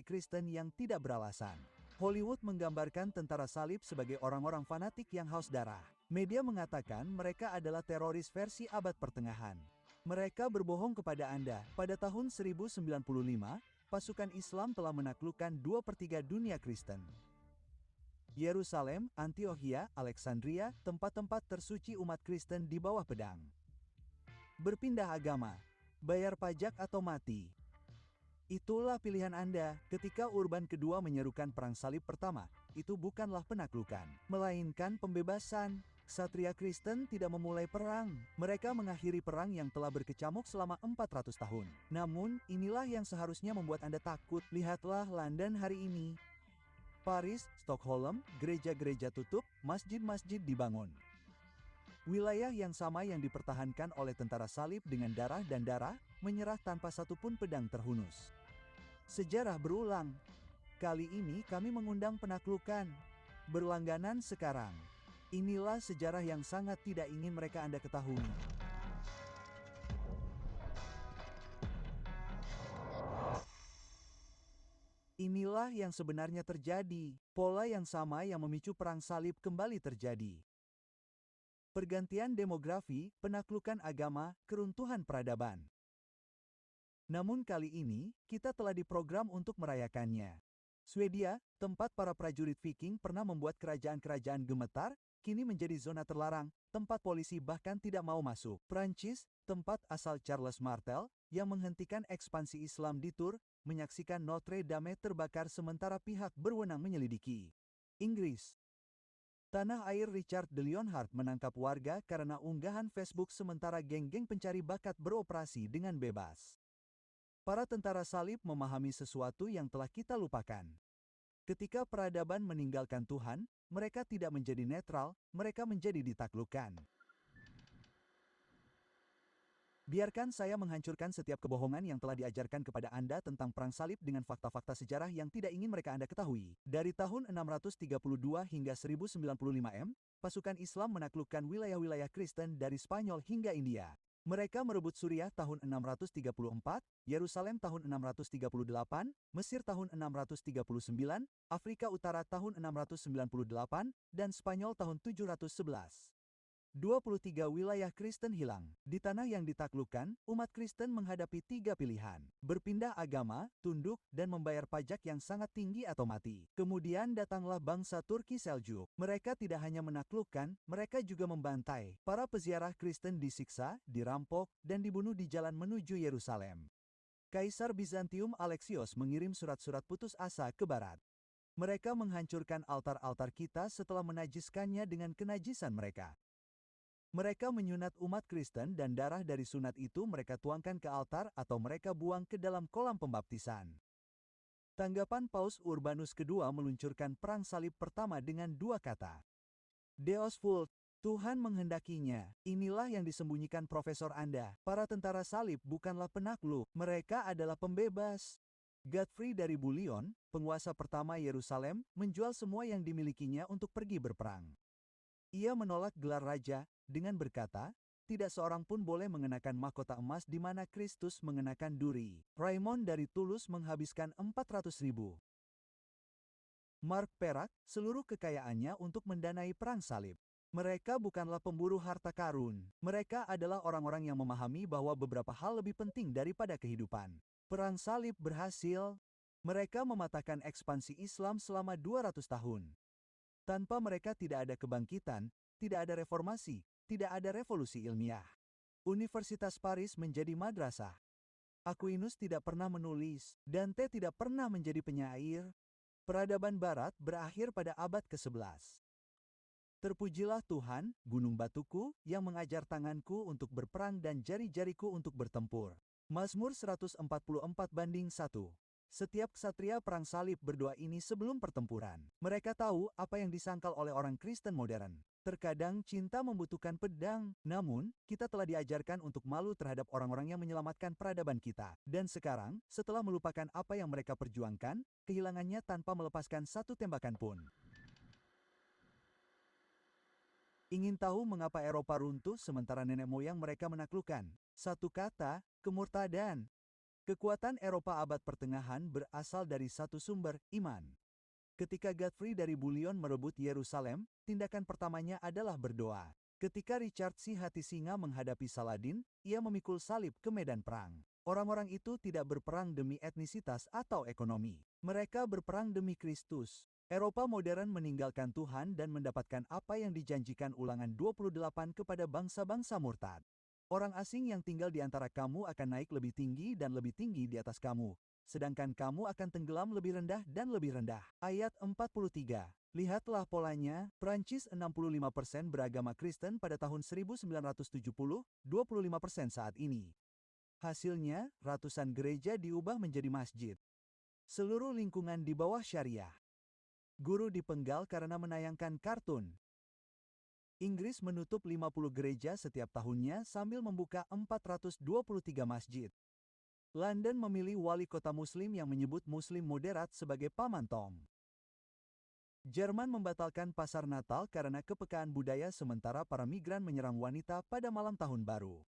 Kristen yang tidak beralasan. Hollywood menggambarkan tentara salib sebagai orang-orang fanatik yang haus darah. Media mengatakan mereka adalah teroris versi abad pertengahan. Mereka berbohong kepada Anda. Pada tahun 1095, pasukan Islam telah menaklukkan 2/3 dunia Kristen. Yerusalem, Antiokhia, Alexandria, tempat-tempat tersuci umat Kristen di bawah pedang. Berpindah agama, bayar pajak atau mati. Itulah pilihan Anda. Ketika Urban kedua menyerukan perang salib pertama, itu bukanlah penaklukan, melainkan pembebasan. Ksatria Kristen tidak memulai perang. Mereka mengakhiri perang yang telah berkecamuk selama 400 tahun. Namun, inilah yang seharusnya membuat Anda takut. Lihatlah London hari ini. Paris, Stockholm, gereja-gereja tutup, masjid-masjid dibangun. Wilayah yang sama yang dipertahankan oleh tentara salib dengan darah dan darah, menyerah tanpa satupun pedang terhunus. Sejarah berulang. Kali ini kami mengundang penaklukan. Berlangganan sekarang. Inilah sejarah yang sangat tidak ingin mereka Anda ketahui. Inilah yang sebenarnya terjadi. Pola yang sama yang memicu perang salib kembali terjadi. Pergantian demografi, penaklukan agama, keruntuhan peradaban. Namun kali ini, kita telah diprogram untuk merayakannya. Swedia, tempat para prajurit Viking pernah membuat kerajaan-kerajaan gemetar, kini menjadi zona terlarang, tempat polisi bahkan tidak mau masuk. Prancis, tempat asal Charles Martel, yang menghentikan ekspansi Islam di Tours, menyaksikan Notre Dame terbakar sementara pihak berwenang menyelidiki. Inggris. Tanah air Richard de Lionheart menangkap warga karena unggahan Facebook sementara geng-geng pencari bakat beroperasi dengan bebas. Para tentara salib memahami sesuatu yang telah kita lupakan. Ketika peradaban meninggalkan Tuhan, mereka tidak menjadi netral, mereka menjadi ditaklukkan. Biarkan saya menghancurkan setiap kebohongan yang telah diajarkan kepada Anda tentang perang salib dengan fakta-fakta sejarah yang tidak ingin mereka Anda ketahui. Dari tahun 632 hingga 1095 M, pasukan Islam menaklukkan wilayah-wilayah Kristen dari Spanyol hingga India. Mereka merebut Suriah tahun 634, Yerusalem tahun 638, Mesir tahun 639, Afrika Utara tahun 698, dan Spanyol tahun 711. 23 wilayah Kristen hilang. Di tanah yang ditaklukkan, umat Kristen menghadapi 3 pilihan. Berpindah agama, tunduk, dan membayar pajak yang sangat tinggi atau mati. Kemudian datanglah bangsa Turki Seljuk. Mereka tidak hanya menaklukkan, mereka juga membantai. Para peziarah Kristen disiksa, dirampok, dan dibunuh di jalan menuju Yerusalem. Kaisar Bizantium Alexios mengirim surat-surat putus asa ke barat. Mereka menghancurkan altar-altar kita setelah menajiskannya dengan kenajisan mereka. Mereka menyunat umat Kristen dan darah dari sunat itu mereka tuangkan ke altar atau mereka buang ke dalam kolam pembaptisan. Tanggapan Paus Urbanus II meluncurkan perang salib pertama dengan 2 kata. Deus vult, Tuhan menghendakinya. Inilah yang disembunyikan profesor Anda. Para tentara salib bukanlah penakluk, mereka adalah pembebas. Godfrey dari Bouillon, penguasa pertama Yerusalem, menjual semua yang dimilikinya untuk pergi berperang. Ia menolak gelar raja, dengan berkata, tidak seorang pun boleh mengenakan mahkota emas di mana Kristus mengenakan duri. Raymond dari Toulouse menghabiskan 400.000 mark perak, seluruh kekayaannya untuk mendanai perang salib. Mereka bukanlah pemburu harta karun. Mereka adalah orang-orang yang memahami bahwa beberapa hal lebih penting daripada kehidupan. Perang salib berhasil. Mereka mematahkan ekspansi Islam selama 200 tahun. Tanpa mereka tidak ada kebangkitan, tidak ada reformasi, tidak ada revolusi ilmiah. Universitas Paris menjadi madrasah. Aquinas tidak pernah menulis, Dante tidak pernah menjadi penyair. Peradaban Barat berakhir pada abad ke-11. Terpujilah Tuhan, gunung batuku, yang mengajar tanganku untuk berperang dan jari-jariku untuk bertempur. Mazmur 144:1. Setiap ksatria perang salib berdoa ini sebelum pertempuran. Mereka tahu apa yang disangkal oleh orang Kristen modern. Terkadang cinta membutuhkan pedang, namun kita telah diajarkan untuk malu terhadap orang-orang yang menyelamatkan peradaban kita. Dan sekarang, setelah melupakan apa yang mereka perjuangkan, kehilangannya tanpa melepaskan satu tembakan pun. Ingin tahu mengapa Eropa runtuh sementara nenek moyang mereka menaklukkan? Satu kata, kemurtadan. Kekuatan Eropa abad pertengahan berasal dari satu sumber, iman. Ketika Godfrey dari Bouillon merebut Yerusalem, tindakan pertamanya adalah berdoa. Ketika Richard si hati singa menghadapi Saladin, ia memikul salib ke medan perang. Orang-orang itu tidak berperang demi etnisitas atau ekonomi. Mereka berperang demi Kristus. Eropa modern meninggalkan Tuhan dan mendapatkan apa yang dijanjikan Ulangan 28 kepada bangsa-bangsa murtad. Orang asing yang tinggal di antara kamu akan naik lebih tinggi dan lebih tinggi di atas kamu, sedangkan kamu akan tenggelam lebih rendah dan lebih rendah. Ayat 43. Lihatlah polanya, Prancis 65% beragama Kristen pada tahun 1970, 25% saat ini. Hasilnya, ratusan gereja diubah menjadi masjid. Seluruh lingkungan di bawah syariah. Guru dipenggal karena menayangkan kartun. Inggris menutup 50 gereja setiap tahunnya sambil membuka 423 masjid. London memilih wali kota muslim yang menyebut muslim moderat sebagai paman Tom. Jerman membatalkan pasar Natal karena kepekaan budaya sementara para migran menyerang wanita pada malam tahun baru.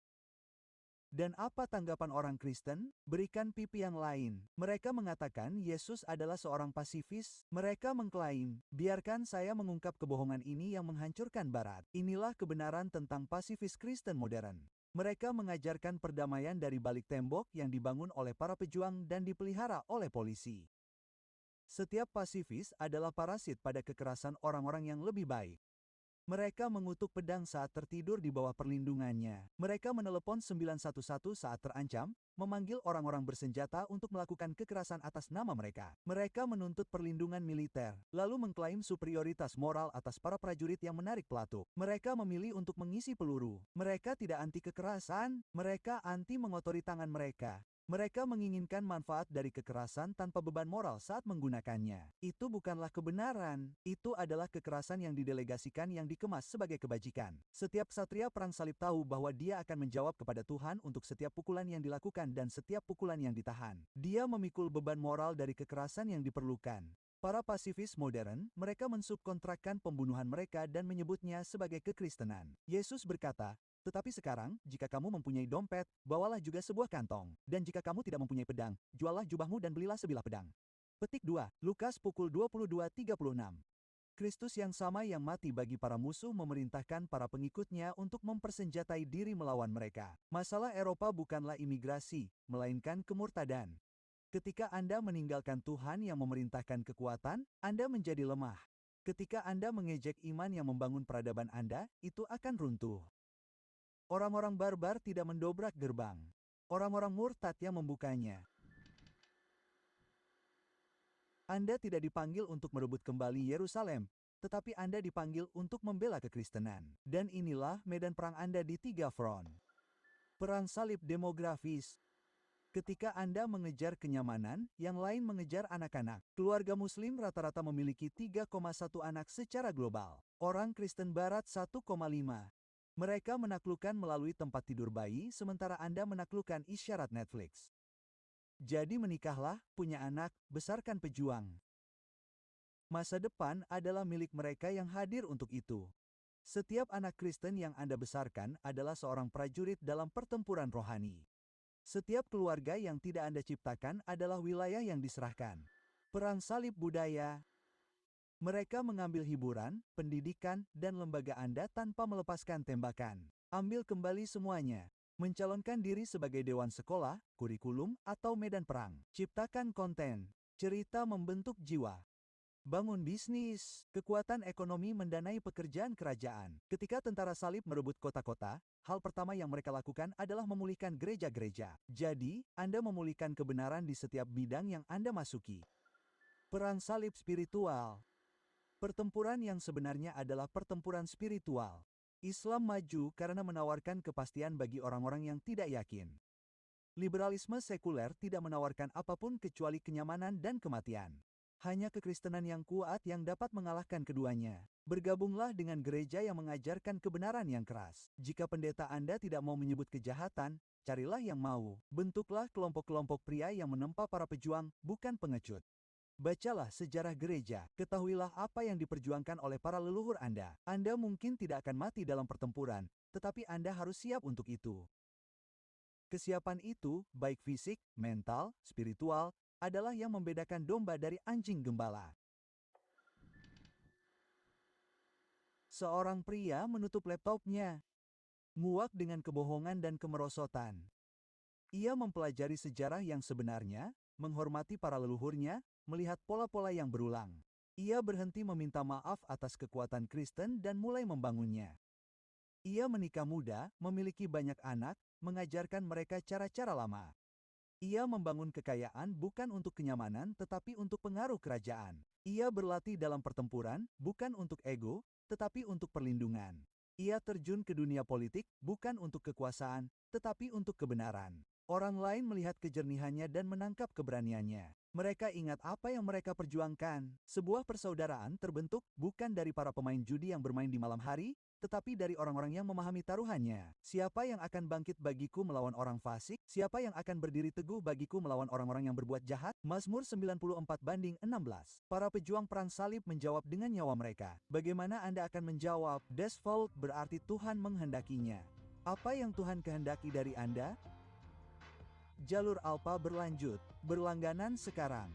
Dan apa tanggapan orang Kristen? Berikan pipi yang lain. Mereka mengatakan Yesus adalah seorang pasifis. Mereka mengklaim, biarkan saya mengungkap kebohongan ini yang menghancurkan Barat. Inilah kebenaran tentang pasifis Kristen modern. Mereka mengajarkan perdamaian dari balik tembok yang dibangun oleh para pejuang dan dipelihara oleh polisi. Setiap pasifis adalah parasit pada kekerasan orang-orang yang lebih baik. Mereka mengutuk pedang saat tertidur di bawah perlindungannya. Mereka menelepon 911 saat terancam, memanggil orang-orang bersenjata untuk melakukan kekerasan atas nama mereka. Mereka menuntut perlindungan militer, lalu mengklaim superioritas moral atas para prajurit yang menarik pelatuk. Mereka memilih untuk mengisi peluru. Mereka tidak anti kekerasan, mereka anti mengotori tangan mereka. Mereka menginginkan manfaat dari kekerasan tanpa beban moral saat menggunakannya. Itu bukanlah kebenaran, itu adalah kekerasan yang didelegasikan yang dikemas sebagai kebajikan. Setiap ksatria perang salib tahu bahwa dia akan menjawab kepada Tuhan untuk setiap pukulan yang dilakukan dan setiap pukulan yang ditahan. Dia memikul beban moral dari kekerasan yang diperlukan. Para pasifis modern, mereka mensubkontrakkan pembunuhan mereka dan menyebutnya sebagai kekristenan. Yesus berkata, tetapi sekarang, jika kamu mempunyai dompet, bawalah juga sebuah kantong. Dan jika kamu tidak mempunyai pedang, juallah jubahmu dan belilah sebilah pedang. Petik 2, Lukas pukul 22.36. Kristus yang sama yang mati bagi para musuh memerintahkan para pengikutnya untuk mempersenjatai diri melawan mereka. Masalah Eropa bukanlah imigrasi, melainkan kemurtadan. Ketika Anda meninggalkan Tuhan yang memerintahkan kekuatan, Anda menjadi lemah. Ketika Anda mengejek iman yang membangun peradaban Anda, itu akan runtuh. Orang-orang barbar tidak mendobrak gerbang. Orang-orang murtad yang membukanya. Anda tidak dipanggil untuk merebut kembali Yerusalem, tetapi Anda dipanggil untuk membela kekristenan. Dan inilah medan perang Anda di 3 front. Perang salib demografis. Ketika Anda mengejar kenyamanan, yang lain mengejar anak-anak. Keluarga Muslim rata-rata memiliki 3,1 anak secara global. Orang Kristen Barat 1,5. Mereka menaklukkan melalui tempat tidur bayi, sementara Anda menaklukkan isyarat Netflix. Jadi menikahlah, punya anak, besarkan pejuang. Masa depan adalah milik mereka yang hadir untuk itu. Setiap anak Kristen yang Anda besarkan adalah seorang prajurit dalam pertempuran rohani. Setiap keluarga yang tidak Anda ciptakan adalah wilayah yang diserahkan. Perang salib budaya. Mereka mengambil hiburan, pendidikan, dan lembaga Anda tanpa melepaskan tembakan. Ambil kembali semuanya. Mencalonkan diri sebagai dewan sekolah, kurikulum, atau medan perang. Ciptakan konten. Cerita membentuk jiwa. Bangun bisnis. Kekuatan ekonomi mendanai pekerjaan kerajaan. Ketika tentara salib merebut kota-kota, hal pertama yang mereka lakukan adalah memulihkan gereja-gereja. Jadi, Anda memulihkan kebenaran di setiap bidang yang Anda masuki. Perang salib spiritual. Pertempuran yang sebenarnya adalah pertempuran spiritual. Islam maju karena menawarkan kepastian bagi orang-orang yang tidak yakin. Liberalisme sekuler tidak menawarkan apapun kecuali kenyamanan dan kematian. Hanya kekristenan yang kuat yang dapat mengalahkan keduanya. Bergabunglah dengan gereja yang mengajarkan kebenaran yang keras. Jika pendeta Anda tidak mau menyebut kejahatan, carilah yang mau. Bentuklah kelompok-kelompok pria yang menempa para pejuang, bukan pengecut. Bacalah sejarah gereja, ketahuilah apa yang diperjuangkan oleh para leluhur Anda. Anda mungkin tidak akan mati dalam pertempuran, tetapi Anda harus siap untuk itu. Kesiapan itu, baik fisik, mental, spiritual, adalah yang membedakan domba dari anjing gembala. Seorang pria menutup laptopnya, muak dengan kebohongan dan kemerosotan. Ia mempelajari sejarah yang sebenarnya, menghormati para leluhurnya, melihat pola-pola yang berulang. Ia berhenti meminta maaf atas kekuatan Kristen dan mulai membangunnya. Ia menikah muda, memiliki banyak anak, mengajarkan mereka cara-cara lama. Ia membangun kekayaan bukan untuk kenyamanan tetapi untuk pengaruh kerajaan. Ia berlatih dalam pertempuran, bukan untuk ego, tetapi untuk perlindungan. Ia terjun ke dunia politik, bukan untuk kekuasaan, tetapi untuk kebenaran. Orang lain melihat kejernihannya dan menangkap keberaniannya. Mereka ingat apa yang mereka perjuangkan. Sebuah persaudaraan terbentuk bukan dari para pemain judi yang bermain di malam hari, tetapi dari orang-orang yang memahami taruhannya. Siapa yang akan bangkit bagiku melawan orang fasik? Siapa yang akan berdiri teguh bagiku melawan orang-orang yang berbuat jahat? Mazmur 94:16. Para pejuang perang salib menjawab dengan nyawa mereka. Bagaimana Anda akan menjawab? Das Volk berarti Tuhan menghendakinya. Apa yang Tuhan kehendaki dari Anda? Jalur Alpa berlanjut, berlangganan sekarang.